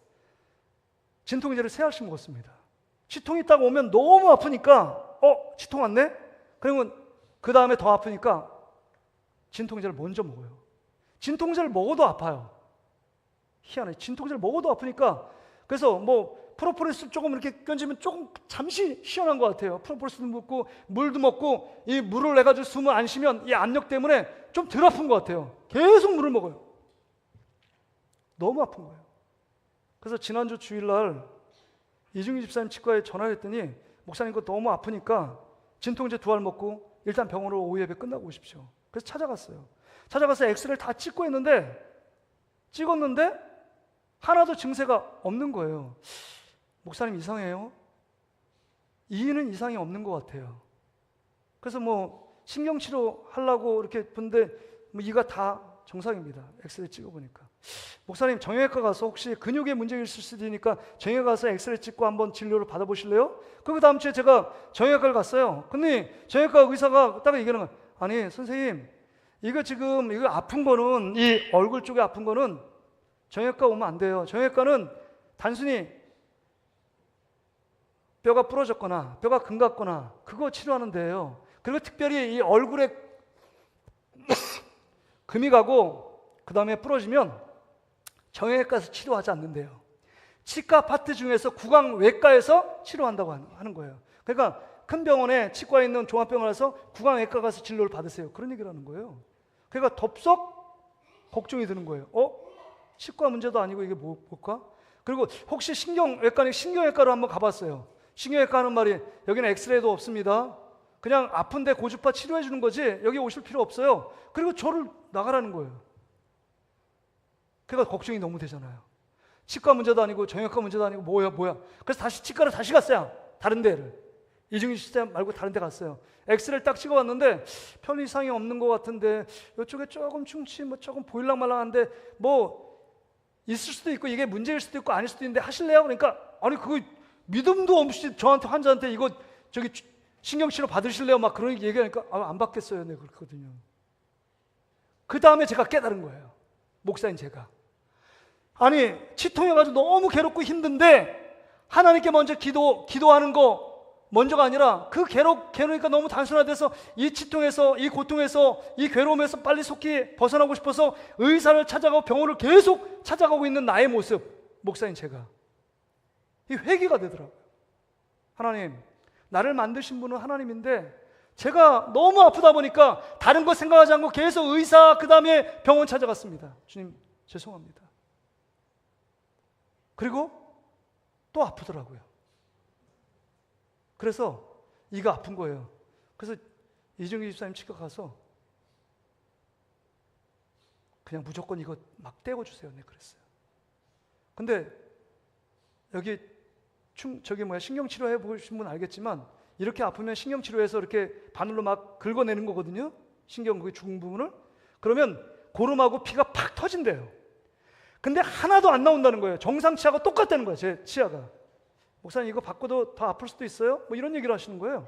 진통제를 3알씩 먹었습니다. 치통이 딱 오면 너무 아프니까 치통 왔네? 그러면 그 다음에 더 아프니까 진통제를 먼저 먹어요. 진통제를 먹어도 아파요. 희한해. 진통제를 먹어도 아프니까 그래서 뭐 프로폴리스 조금 이렇게 껴주면 조금 잠시 시원한 것 같아요. 프로폴리스도 먹고 물도 먹고 이 물을 내가지고 숨을 안 쉬면 이 압력 때문에 좀 덜 아픈 것 같아요. 계속 물을 먹어요. 너무 아픈 거예요. 그래서 지난주 주일날 이중희 집사님 치과에 전화를 했더니 목사님 이거 너무 아프니까 진통제 2알 먹고 일단 병원으로 오후 예배 끝나고 오십시오. 그래서 찾아갔어요. 찾아가서 엑스레이를 다 찍었는데 하나도 증세가 없는 거예요. 목사님 이상해요? 이는 이상이 없는 것 같아요. 그래서 뭐 신경치료 하려고 이렇게 본데 이가 다 정상입니다. 엑스레이 찍어보니까. 목사님 정형외과 가서 혹시 근육에 문제가 있을 수도 있으니까 정형외과 가서 엑스레이 찍고 한번 진료를 받아보실래요? 그 다음 주에 제가 정형외과를 갔어요. 근데 정형외과 의사가 딱 얘기하는 거예요. 아니 선생님 이거 지금 이거 아픈 거는 이 얼굴 쪽에 아픈 거는 정형외과 오면 안 돼요. 정형외과는 단순히 뼈가 부러졌거나 뼈가 금갔거나 그거 치료하는 데예요. 그리고 특별히 이 얼굴에 금이 가고 그 다음에 부러지면 정형외과에서 치료하지 않는데요. 치과 파트 중에서 구강외과에서 치료한다고 하는 거예요. 그러니까 큰 병원에 치과에 있는 종합병원에서 구강외과 가서 진료를 받으세요. 그런 얘기를 하는 거예요. 그러니까 덥석 걱정이 드는 거예요. 치과 문제도 아니고 이게 뭘까? 그리고 혹시 신경외과는 신경외과로 한번 가봤어요. 신경외과 하는 말이 여기는 엑스레이도 없습니다. 그냥 아픈데 고주파 치료해 주는 거지 여기 오실 필요 없어요. 그리고 저를 나가라는 거예요. 그러니까 걱정이 너무 되잖아요. 치과 문제도 아니고 정형외과 문제도 아니고 뭐야. 그래서 다시 치과를 다시 갔어요. 다른 데를. 이중이 시스템 말고 다른 데 갔어요. 엑스레이를 딱 찍어봤는데 별 이상이 없는 것 같은데 이쪽에 조금 충치 뭐 조금 보일랑말랑한데 뭐 있을 수도 있고 이게 문제일 수도 있고 아닐 수도 있는데 하실래요? 그러니까 아니 그거 믿음도 없이 저한테 환자한테 이거 저기 신경치료 받으실래요? 막 그런 얘기하니까 안 받겠어요. 네 그렇거든요. 그 다음에 제가 깨달은 거예요. 목사인 제가. 아니 치통해가지고 너무 괴롭고 힘든데 하나님께 먼저 기도하는 거 먼저가 아니라 그 괴로우니까 너무 단순화돼서 이 치통에서 이 고통에서 이 괴로움에서 빨리 속히 벗어나고 싶어서 의사를 찾아가고 병원을 계속 찾아가고 있는 나의 모습, 목사인 제가 이 회개가 되더라고요. 하나님, 나를 만드신 분은 하나님인데 제가 너무 아프다 보니까 다른 거 생각하지 않고 계속 의사 그 다음에 병원 찾아갔습니다. 주님 죄송합니다. 그리고 또 아프더라고요. 그래서 이가 아픈 거예요. 그래서 이중기 집사님 치과 가서 그냥 무조건 이거 막 떼어주세요. 네, 그랬어요. 근데 여기 신경치료 해보신 분 알겠지만 이렇게 아프면 신경치료해서 이렇게 바늘로 막 긁어내는 거거든요. 신경 그 죽은 부분을. 그러면 고름하고 피가 팍 터진대요. 근데 하나도 안 나온다는 거예요. 정상 치아가 똑같다는 거예요. 제 치아가. 목사님 이거 바꿔도 더 아플 수도 있어요? 뭐 이런 얘기를 하시는 거예요.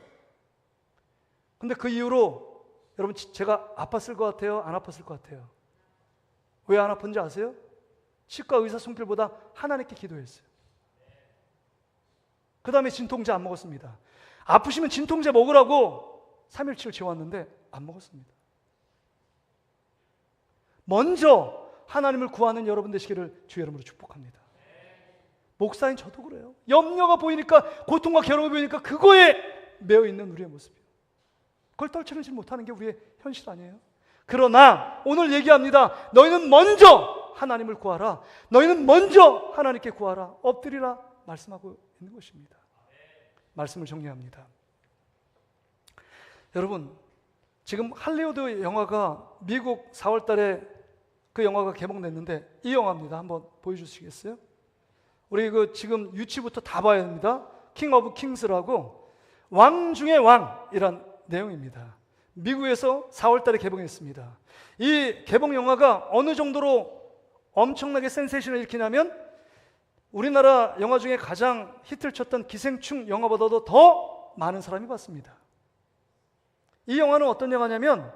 근데 그 이후로 여러분 제가 아팠을 것 같아요? 안 아팠을 것 같아요? 왜 안 아픈지 아세요? 치과 의사 손길보다 하나님께 기도했어요. 그 다음에 진통제 안 먹었습니다. 아프시면 진통제 먹으라고 3일치를 지어왔는데 안 먹었습니다. 먼저 하나님을 구하는 여러분 되시기를 주의 이름으로 축복합니다. 목사인 저도 그래요. 염려가 보이니까, 고통과 괴로움이 보이니까 그거에 매여 있는 우리의 모습이에요. 그걸 떨쳐내지 못하는 게 우리의 현실 아니에요? 그러나 오늘 얘기합니다. 너희는 먼저 하나님을 구하라. 너희는 먼저 하나님께 구하라. 엎드리라 말씀하고 있는 것입니다. 말씀을 정리합니다. 여러분, 지금 할리우드 영화가 미국 4월 달에 그 영화가 개봉됐는데 이 영화입니다. 한번 보여주시겠어요? 우리 지금 유치부터 다 봐야 됩니다. 킹 오브 킹스라고 왕 중의 왕이란 내용입니다. 미국에서 4월 달에 개봉했습니다. 이 개봉 영화가 어느 정도로 엄청나게 센세이션을 일으키냐면 우리나라 영화 중에 가장 히트를 쳤던 기생충 영화보다도 더 많은 사람이 봤습니다. 이 영화는 어떤 영화냐면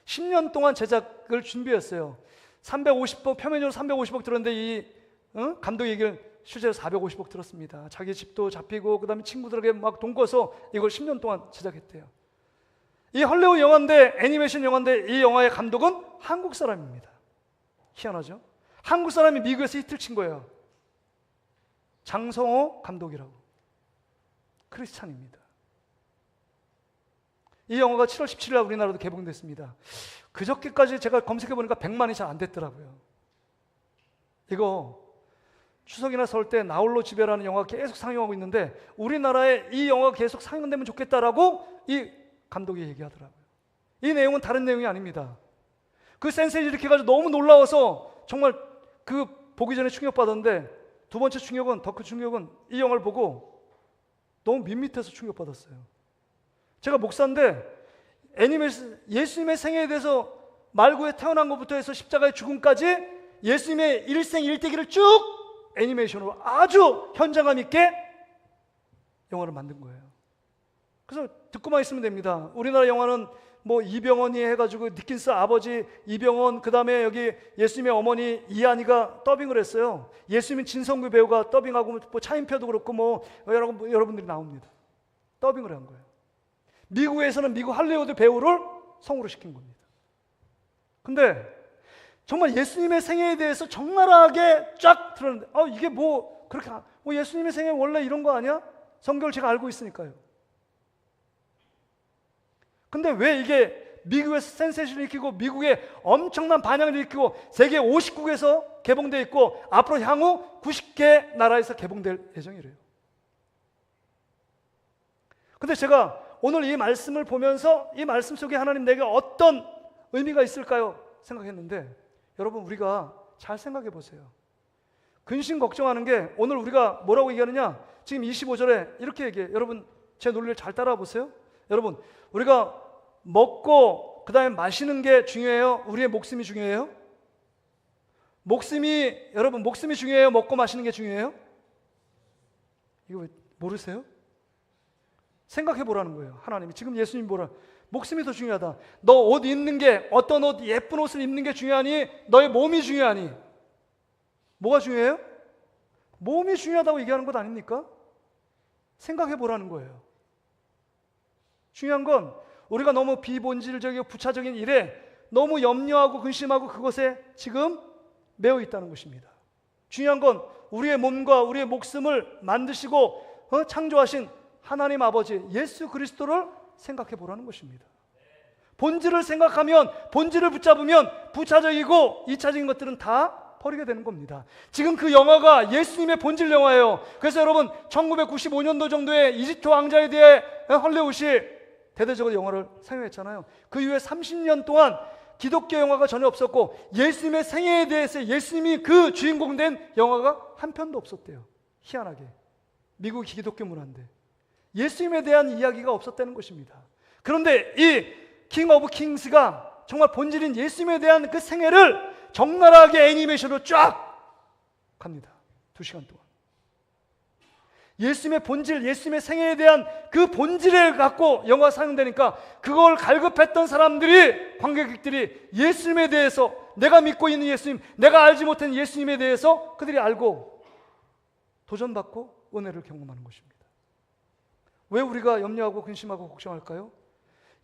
10년 동안 제작을 준비했어요. 350억, 표면적으로 350억 들었는데 이 감독 얘기를 실제로 450억 들었습니다. 자기 집도 잡히고 그 다음에 친구들에게 막 돈 꿔서 이걸 10년 동안 제작했대요. 이 헐리우드 영화인데, 애니메이션 영화인데 이 영화의 감독은 한국 사람입니다. 희한하죠? 한국 사람이 미국에서 히트를 친 거예요. 장성호 감독이라고. 크리스찬입니다. 이 영화가 7월 17일 날 우리나라도 개봉됐습니다. 그저께까지 제가 검색해 보니까 100만이 잘 안 됐더라고요. 이거 추석이나 설 때 나홀로 집에라는 영화가 계속 상영하고 있는데 우리나라에 이 영화가 계속 상영되면 좋겠다라고 이 감독이 얘기하더라고요. 이 내용은 다른 내용이 아닙니다. 그 센세이션 이렇게 해가지고 너무 놀라워서 정말 그 보기 전에 충격받았는데 두 번째 충격은, 더 큰 충격은 이 영화를 보고 너무 밋밋해서 충격받았어요. 제가 목사인데 애니메이션 예수님의 생애에 대해서 말구에 태어난 것부터 해서 십자가의 죽음까지 예수님의 일생 일대기를 쭉 애니메이션으로 아주 현장감 있게 영화를 만든 거예요. 그래서 듣고만 있으면 됩니다. 우리나라 영화는 뭐 이병헌이 해가지고 니킨스 아버지 이병헌, 그 다음에 여기 예수님의 어머니 이한이가 더빙을 했어요. 예수님 진성규 배우가 더빙하고 뭐 차인표도 그렇고 뭐 여러분들이 나옵니다. 더빙을 한 거예요. 미국에서는 미국 할리우드 배우를 성우로 시킨 겁니다. 근데 정말 예수님의 생애에 대해서 적나라하게 쫙 들었는데 이게 뭐 그렇게 뭐 예수님의 생애 원래 이런 거 아니야? 성경을 제가 알고 있으니까요. 근데 왜 이게 미국에서 센세이션을 일으키고 미국에 엄청난 반향을 일으키고 세계 50국에서 개봉되어 있고 앞으로 향후 90개 나라에서 개봉될 예정이래요. 근데 제가 오늘 이 말씀을 보면서 이 말씀 속에 하나님 내게 어떤 의미가 있을까요? 생각했는데 여러분 우리가 잘 생각해 보세요. 근심 걱정하는 게 오늘 우리가 뭐라고 얘기하느냐? 지금 25절에 이렇게 얘기해. 여러분 제 논리를 잘 따라와 보세요. 여러분 우리가 먹고 그 다음에 마시는 게 중요해요? 우리의 목숨이 중요해요? 여러분 목숨이 중요해요? 먹고 마시는 게 중요해요? 이거 왜 모르세요? 생각해 보라는 거예요. 하나님이 지금 예수님 뭐라? 목숨이 더 중요하다. 너 옷 입는 게 어떤 옷 예쁜 옷을 입는 게 중요하니? 너의 몸이 중요하니? 뭐가 중요해요? 몸이 중요하다고 얘기하는 것 아닙니까? 생각해 보라는 거예요. 중요한 건 우리가 너무 비본질적이고 부차적인 일에 너무 염려하고 근심하고 그것에 지금 매여 있다는 것입니다. 중요한 건 우리의 몸과 우리의 목숨을 만드시고 창조하신 하나님 아버지 예수 그리스도를 생각해 보라는 것입니다. 본질을 생각하면, 본질을 붙잡으면 부차적이고 이차적인 것들은 다 버리게 되는 겁니다. 지금 그 영화가 예수님의 본질 영화예요. 그래서 여러분 1995년도 정도에 이집트 왕자에 대해 헐리우드이 대대적으로 영화를 상영했잖아요. 그 이후에 30년 동안 기독교 영화가 전혀 없었고 예수님의 생애에 대해서 예수님이 그 주인공 된 영화가 한 편도 없었대요. 희한하게 미국이 기독교 문화인데 예수님에 대한 이야기가 없었다는 것입니다. 그런데 이 킹 오브 킹스가 정말 본질인 예수님에 대한 그 생애를 적나라하게 애니메이션으로 쫙 갑니다. 2시간 동안 예수님의 본질, 예수님의 생애에 대한 그 본질을 갖고 영화가 상영되니까 그걸 갈급했던 사람들이, 관객들이 예수님에 대해서, 내가 믿고 있는 예수님, 내가 알지 못한 예수님에 대해서 그들이 알고 도전받고 은혜를 경험하는 것입니다. 왜 우리가 염려하고 근심하고 걱정할까요?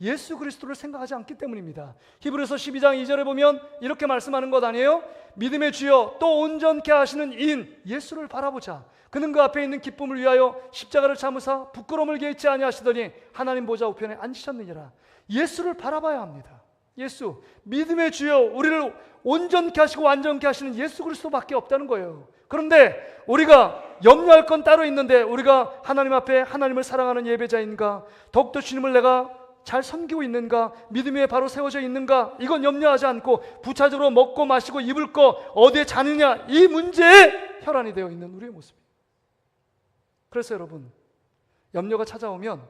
예수 그리스도를 생각하지 않기 때문입니다. 히브리서 12장 2절에 보면 이렇게 말씀하는 것 아니에요? 믿음의 주여 또 온전케 하시는 이인 예수를 바라보자. 그는 그 앞에 있는 기쁨을 위하여 십자가를 참으사 부끄러움을 개의치 아니하시더니 하나님 보좌 우편에 앉으셨느니라. 예수를 바라봐야 합니다. 예수, 믿음의 주여, 우리를 온전케 하시고 완전케 하시는 예수 그리스도밖에 없다는 거예요. 그런데 우리가 염려할 건 따로 있는데 우리가 하나님 앞에 하나님을 사랑하는 예배자인가? 더욱더 주님을 내가 잘 섬기고 있는가? 믿음에 바로 세워져 있는가? 이건 염려하지 않고 부차적으로 먹고 마시고 입을 거 어디에 자느냐 이 문제에 혈안이 되어 있는 우리의 모습입니다. 그래서 여러분 염려가 찾아오면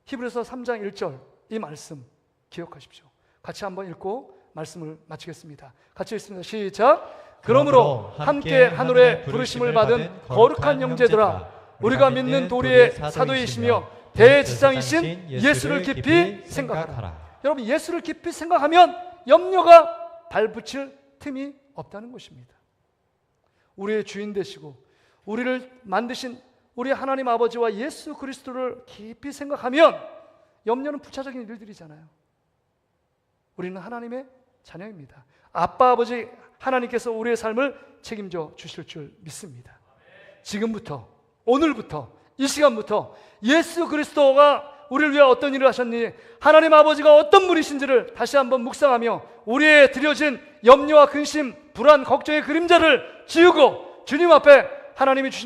히브리서 3장 1절 이 말씀 기억하십시오. 같이 한번 읽고 말씀을 마치겠습니다. 같이 읽습니다. 시작. 그러므로 함께 하늘에 부르심을 받은 거룩한 형제들아 우리가 믿는 도리의 사도이시며 대지상이신 예수를 깊이 생각하라. 여러분 예수를 깊이 생각하면 염려가 발붙일 틈이 없다는 것입니다. 우리의 주인 되시고 우리를 만드신 우리 하나님 아버지와 예수 그리스도를 깊이 생각하면 염려는 부차적인 일들이잖아요. 우리는 하나님의 자녀입니다. 아빠 아버지 하나님께서 우리의 삶을 책임져 주실 줄 믿습니다. 지금부터 오늘부터 이 시간부터 예수 그리스도가 우리를 위해 어떤 일을 하셨니, 하나님 아버지가 어떤 분이신지를 다시 한번 묵상하며 우리의 드려진 염려와 근심, 불안, 걱정의 그림자를 지우고 주님 앞에 하나님이 주신